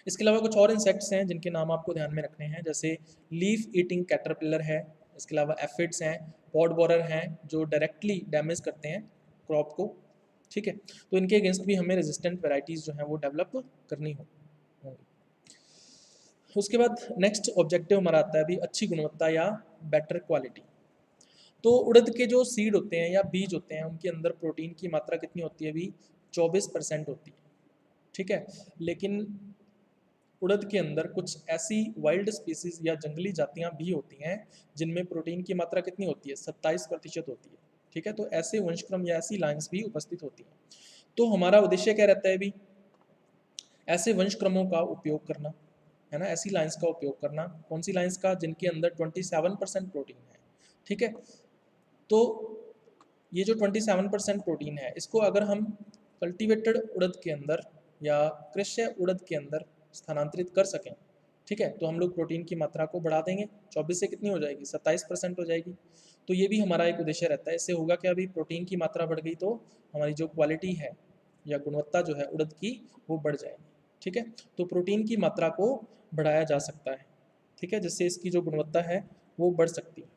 इसके अलावा कुछ और इंसेक्ट्स हैं जिनके नाम आपको ध्यान में रखने हैं, जैसे लीफ ईटिंग कैटरपिलर है, इसके अलावा एफिड्स हैं, पॉड बोरर हैं जो डायरेक्टली डैमेज करते हैं क्रॉप को। ठीक है, तो इनके अगेंस्ट भी हमें रेजिस्टेंट वैरायटीज़ जो हैं वो डेवलप करनी होंगी। उसके बाद नेक्स्ट ऑब्जेक्टिव हमारा आता है अभी अच्छी गुणवत्ता या बेटर क्वालिटी। तो उड़द के जो सीड होते हैं या बीज होते हैं उनके अंदर प्रोटीन की मात्रा कितनी होती है अभी? 24% होती है। ठीक है, लेकिन उड़द के अंदर कुछ ऐसी वाइल्ड स्पीसीज या जंगली जातियां भी होती हैं जिनमें प्रोटीन की मात्रा कितनी होती है? 27% होती है। ठीक है, तो ऐसे वंशक्रम या ऐसी लाइन्स भी उपस्थित होती हैं। तो हमारा उद्देश्य क्या रहता है अभी? ऐसे वंशक्रमों का उपयोग करना, है ना, ऐसी लाइन्स का उपयोग करना। कौन सी लाइन्स का? जिनके अंदर 27% प्रोटीन है। ठीक है, तो ये जो 27% प्रोटीन है इसको अगर हम कल्टीवेटेड उड़द के अंदर या कृष्य उड़द के अंदर स्थानांतरित कर सकें, ठीक है, तो हम लोग प्रोटीन की मात्रा को बढ़ा देंगे। 24 से कितनी हो जाएगी? 27% हो जाएगी। तो ये भी हमारा एक उद्देश्य रहता है। इससे होगा क्या? अभी प्रोटीन की मात्रा बढ़ गई तो हमारी जो क्वालिटी है या गुणवत्ता जो है उड़द की वो बढ़ जाएगी। ठीक है, तो प्रोटीन की मात्रा को बढ़ाया जा सकता है। ठीक है, जिससे इसकी जो गुणवत्ता है वो बढ़ सकती है।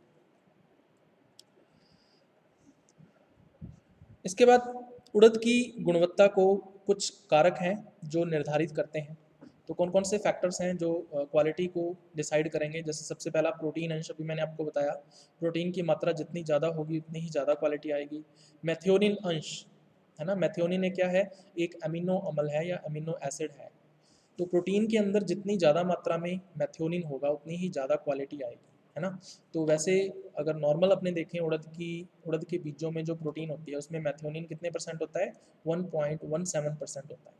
इसके बाद उड़द की गुणवत्ता को कुछ कारक हैं जो निर्धारित करते हैं। तो कौन कौन से फैक्टर्स हैं जो क्वालिटी को डिसाइड करेंगे? जैसे सबसे पहला प्रोटीन अंश, अभी मैंने आपको बताया प्रोटीन की मात्रा जितनी ज़्यादा होगी उतनी ही ज़्यादा क्वालिटी आएगी। मैथियोनिन अंश, है ना, मैथियोनिन एक क्या है? एक अमीनो अम्ल है या अमीनो एसिड है। तो प्रोटीन के अंदर जितनी ज़्यादा मात्रा में मैथियोनिन होगा उतनी ही ज़्यादा क्वालिटी आएगी, है ना। तो वैसे अगर नॉर्मल अपने देखें उड़द के बीजों में जो प्रोटीन होती है उसमें मैथियोनिन कितने परसेंट होता है? 1.17% होता है।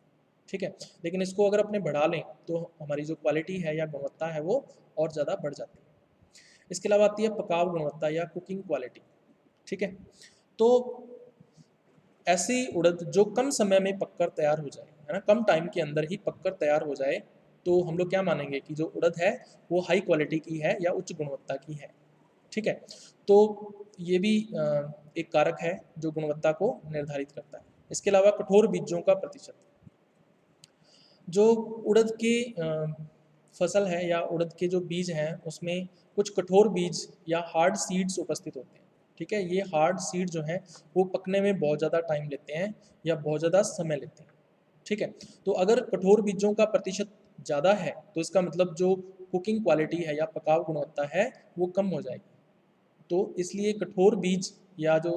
ठीक है, लेकिन इसको अगर अपने बढ़ा लें तो हमारी जो क्वालिटी है या गुणवत्ता है वो और ज़्यादा बढ़ जाती है। इसके अलावा आती है पकाव गुणवत्ता या कुकिंग क्वालिटी। ठीक है, तो ऐसी उड़द जो कम समय में पककर तैयार हो जाए, है ना, कम टाइम के अंदर ही पककर तैयार हो जाए, तो हम लोग क्या मानेंगे कि जो उड़द है वो हाई क्वालिटी की है या उच्च गुणवत्ता की है। ठीक है, तो ये भी एक कारक है जो गुणवत्ता को निर्धारित करता है। इसके अलावा कठोर बीजों का प्रतिशत। जो उड़द की फसल है या उड़द के जो बीज हैं उसमें कुछ कठोर बीज या हार्ड सीड्स उपस्थित होते हैं। ठीक है, ये हार्ड सीड जो हैं वो पकने में बहुत ज़्यादा टाइम लेते हैं या बहुत ज़्यादा समय लेते हैं। ठीक है, तो अगर कठोर बीजों का प्रतिशत ज़्यादा है तो इसका मतलब जो कुकिंग क्वालिटी है या पकाव गुणवत्ता है वो कम हो जाएगी। तो इसलिए कठोर बीज या जो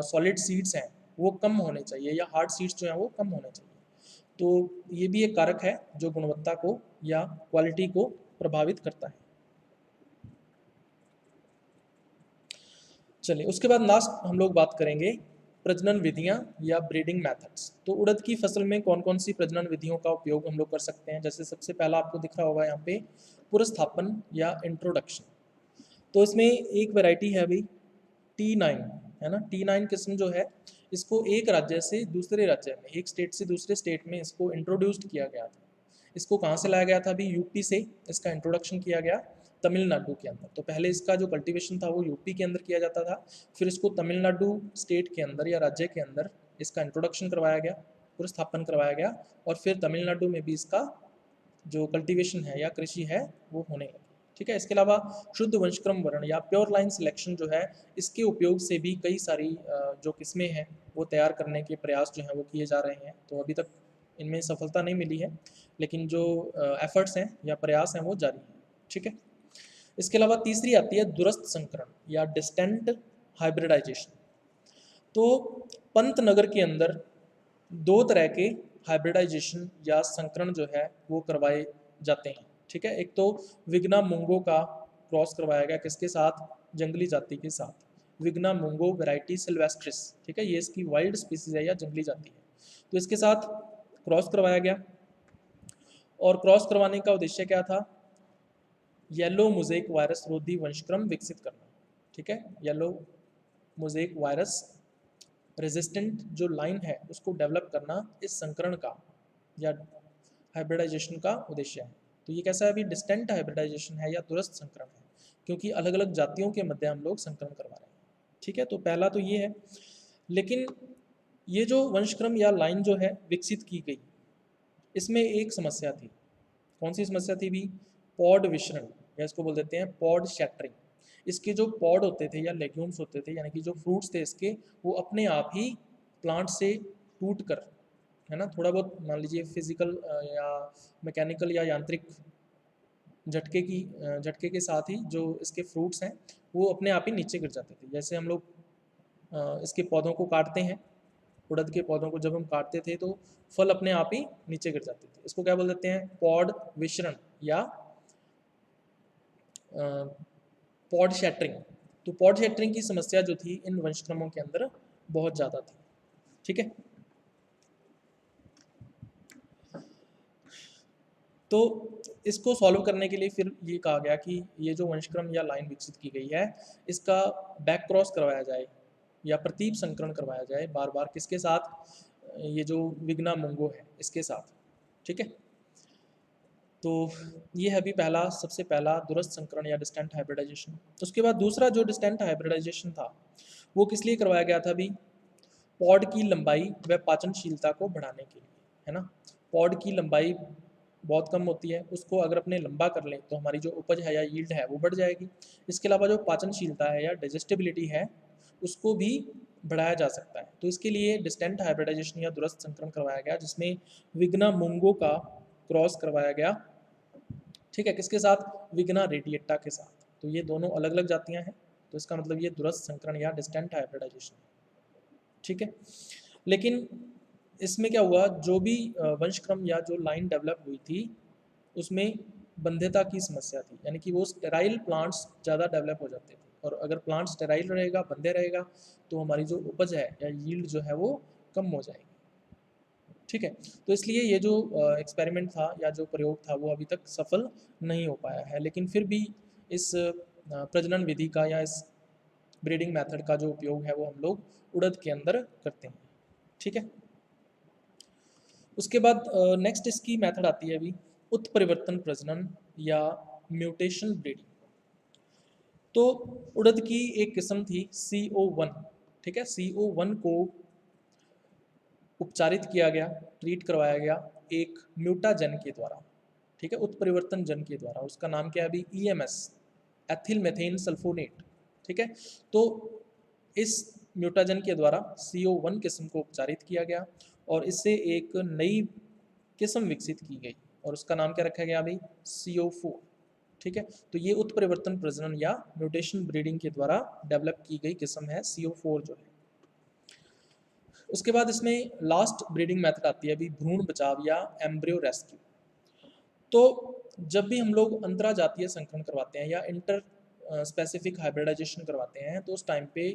सॉलिड सीड्स हैं वो कम होने चाहिए या हार्ड सीड्स जो हैं वो कम होने चाहिए। तो ये भी एक कारक है जो गुणवत्ता को या क्वालिटी को प्रभावित करता है। चलिए, उसके बाद लास्ट हम लोग बात करेंगे प्रजनन विधियां या ब्रीडिंग मेथड्स। तो उड़द की फसल में कौन कौन सी प्रजनन विधियों का उपयोग हम लोग कर सकते हैं। जैसे सबसे पहला आपको दिख रहा होगा यहाँ पे पुरस्थापन या इंट्रोडक्शन। तो इसमें एक वैरायटी है अभी T9, है ना। T9 किस्म जो है इसको एक राज्य से दूसरे राज्य में, एक स्टेट से दूसरे स्टेट में इसको इंट्रोड्यूस्ड किया गया था। इसको कहाँ से लाया गया था? अभी यूपी से इसका इंट्रोडक्शन किया गया तमिलनाडु के अंदर। तो पहले इसका जो कल्टीवेशन था वो यूपी के अंदर किया जाता था, फिर इसको तमिलनाडु स्टेट के अंदर या राज्य के अंदर इसका इंट्रोडक्शन करवाया गया, पुनर्स्थापन करवाया गया, और फिर तमिलनाडु में भी इसका जो कल्टीवेशन है या कृषि है वो होने लगी। ठीक है, इसके अलावा शुद्ध वंशक्रम वर्ण या प्योर लाइन सिलेक्शन जो है, इसके उपयोग से भी कई सारी जो किस्में हैं वो तैयार करने के प्रयास जो हैं वो किए जा रहे हैं। तो अभी तक इनमें सफलता नहीं मिली है, लेकिन जो एफर्ट्स हैं या प्रयास हैं वो जारी हैं। ठीक है, इसके अलावा तीसरी आती है दूरस्थ संकरण या डिस्टेंट हाइब्रिडाइजेशन। तो पंतनगर के अंदर दो तरह के हाइब्रिडाइजेशन या संकरण जो है वो करवाए जाते हैं। ठीक है, एक तो विग्ना मुंगो का क्रॉस करवाया गया किसके साथ? जंगली जाति के साथ, विग्ना मुंगो वैरायटी सिल्वेस्ट्रिस। ठीक है, ये इसकी वाइल्ड स्पीसीज है या जंगली जाति है, तो इसके साथ क्रॉस करवाया गया। और क्रॉस करवाने का उद्देश्य क्या था? येलो मोज़ेक वायरस रोधी वंशक्रम विकसित करना। ठीक है, येलो मोज़ेक वायरस रेजिस्टेंट जो लाइन है उसको डेवलप करना इस संकरण का या हाइब्रिडाइजेशन का उद्देश्य है। तो ये कैसा है? अभी डिस्टेंट हाइब्रिडाइजेशन है या दूरस्थ संकरण है, क्योंकि अलग अलग जातियों के मध्य हम लोग संकरण करवा रहे हैं। ठीक है, तो पहला तो ये है। लेकिन ये जो वंशक्रम या लाइन जो है विकसित की गई, इसमें एक समस्या थी। कौन सी समस्या थी भी? पॉड विशरण, या इसको बोल देते हैं पॉड शैटरिंग। इसके जो पॉड होते थे या लेग्यूम्स होते थे, यानी कि जो फ्रूट्स थे इसके, वो अपने आप ही प्लांट से टूट कर, है ना, थोड़ा बहुत मान लीजिए फिजिकल या मैकेनिकल या यांत्रिक झटके के साथ ही जो इसके फ्रूट्स हैं वो अपने आप ही नीचे गिर जाते थे। जैसे हम लोग इसके पौधों को काटते हैं, उड़द के पौधों को जब हम काटते थे तो फल अपने आप ही नीचे गिर जाते थे। इसको क्या बोल देते हैं? पॉड विशरण या पॉड शैटरिंग। तो पॉड शैटरिंग की समस्या जो थी इन वंशक्रमों के अंदर बहुत ज़्यादा थी। ठीक है, तो इसको सॉल्व करने के लिए फिर ये कहा गया कि ये जो वंशक्रम या लाइन विकसित की गई है इसका बैक क्रॉस करवाया जाए या प्रतीप संकरण करवाया जाए बार बार। किसके साथ? ये जो विग्ना मुंगो है इसके साथ। ठीक है, तो ये है अभी पहला, सबसे पहला दूरस्थ संकरण या डिस्टेंट हाइब्रिडाइजेशन। उसके बाद दूसरा जो डिस्टेंट हाइब्रिडाइजेशन था वो किस लिए करवाया गया था? अभी पॉड की लंबाई व पाचनशीलता को बढ़ाने के लिए, है ना। पॉड की लंबाई बहुत कम होती है, उसको अगर अपने लंबा कर लें तो हमारी जो उपज है या यील्ड है वो बढ़ जाएगी। इसके अलावा जो पाचनशीलता है या डाइजेस्टिबिलिटी है उसको भी बढ़ाया जा सकता है। तो इसके लिए डिस्टेंट हाइब्रिडाइजेशन या दूरस्थ संकरण करवाया गया, जिसमें विग्ना मुंगो का क्रॉस करवाया गया। ठीक है, किसके साथ? विग्ना रेडिएटा के साथ। तो ये दोनों अलग अलग जातियां हैं, तो इसका मतलब ये दूरस्थ संकरण या डिस्टेंट हाइब्रिडाइजेशन है। ठीक है, लेकिन इसमें क्या हुआ? जो भी वंशक्रम या जो लाइन डेवलप हुई थी उसमें बंध्यता की समस्या थी, यानी कि वो स्टेराइल प्लांट्स ज़्यादा डेवलप हो जाते थे, और अगर प्लांट स्टेराइल रहेगा, बंधे रहेगा, तो हमारी जो उपज है या यील्ड जो है वो कम हो जाएगी। ठीक है, तो इसलिए ये जो एक्सपेरिमेंट था या जो प्रयोग था वो अभी तक सफल नहीं हो पाया है। लेकिन फिर भी इस प्रजनन विधि का या इस ब्रीडिंग मेथड का जो उपयोग है वो हम लोग उड़द के अंदर करते हैं। ठीक है, उसके बाद नेक्स्ट इसकी मेथड आती है अभी उत्परिवर्तन प्रजनन या म्यूटेशन ब्रीडिंग। तो उड़द की एक किस्म थी CO1। ठीक है, CO1 को उपचारित किया गया, ट्रीट करवाया गया एक म्यूटाजन के द्वारा। ठीक है, उत्परिवर्तन जन के द्वारा। उसका नाम क्या है अभी? EMS, ethyl methane sulphonate. ठीक है, तो इस म्यूटाजन के द्वारा CO1 किस्म को उपचारित किया गया और इससे एक नई किस्म विकसित की गई और उसका नाम क्या रखा गया अभी, CO4। ठीक है, तो ये उत्परिवर्तन प्रजनन या म्यूटेशन ब्रीडिंग के द्वारा डेवलप की गई किस्म है CO4 जो है। उसके बाद इसमें लास्ट ब्रीडिंग मेथड आती है अभी भ्रूण बचाव या एम्ब्रियो रेस्क्यू। तो जब भी हम लोग अंतराजातीय संकरण करवाते हैं या इंटर स्पेसिफिक हाइब्रिडाइजेशन करवाते हैं तो उस टाइम पे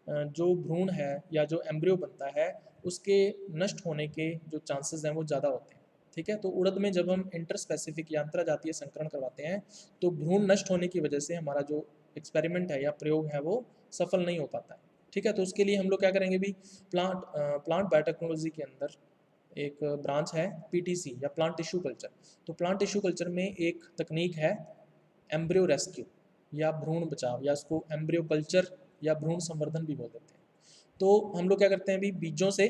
जो भ्रूण है या जो एम्ब्रियो बनता है उसके नष्ट होने के जो चांसेस हैं वो ज़्यादा होते हैं। ठीक है, तो उड़द में जब हम इंटर स्पेसिफिक या अंतराजातीय संकरण करवाते हैं तो भ्रूण नष्ट होने की वजह से हमारा जो एक्सपेरिमेंट है या प्रयोग है वो सफल नहीं हो पाता है। ठीक है, तो उसके लिए हम लोग क्या करेंगे भी, प्लांट बायोटेक्नोलॉजी के अंदर एक ब्रांच है PTC या प्लांट टिश्यू कल्चर। तो प्लांट टिश्यू कल्चर में एक तकनीक है एम्ब्रियो रेस्क्यू या भ्रूण बचाव, या इसको एम्ब्रियो कल्चर या भ्रूण संवर्धन भी बोल देते हैं। तो हम लोग क्या करते हैं भी, बीजों से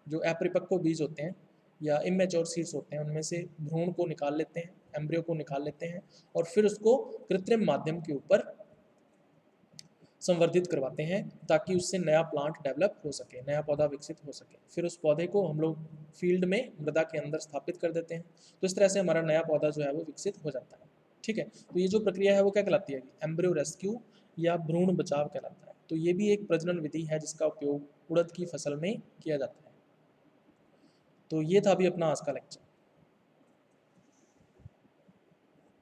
जो अपरिपक्व बीज होते हैं या इमेच्योर सीड्स होते हैं उनमें से भ्रूण को निकाल लेते हैं, एम्ब्रियो को निकाल लेते हैं और फिर उसको कृत्रिम माध्यम के ऊपर संवर्धित करवाते हैं ताकि उससे नया प्लांट डेवलप हो सके, नया पौधा विकसित हो सके। फिर उस पौधे को हम लोग फील्ड में मृदा के अंदर स्थापित कर देते हैं। तो इस तरह से हमारा नया पौधा जो है वो विकसित हो जाता है। ठीक है, तो ये जो प्रक्रिया है वो क्या कहलाती है, एम्ब्रियो रेस्क्यू या भ्रूण बचाव कहलाता है। तो ये भी एक प्रजनन विधि है जिसका उपयोग उड़द की फसल में किया जाता है। तो ये था अभी अपना आज का लेक्चर।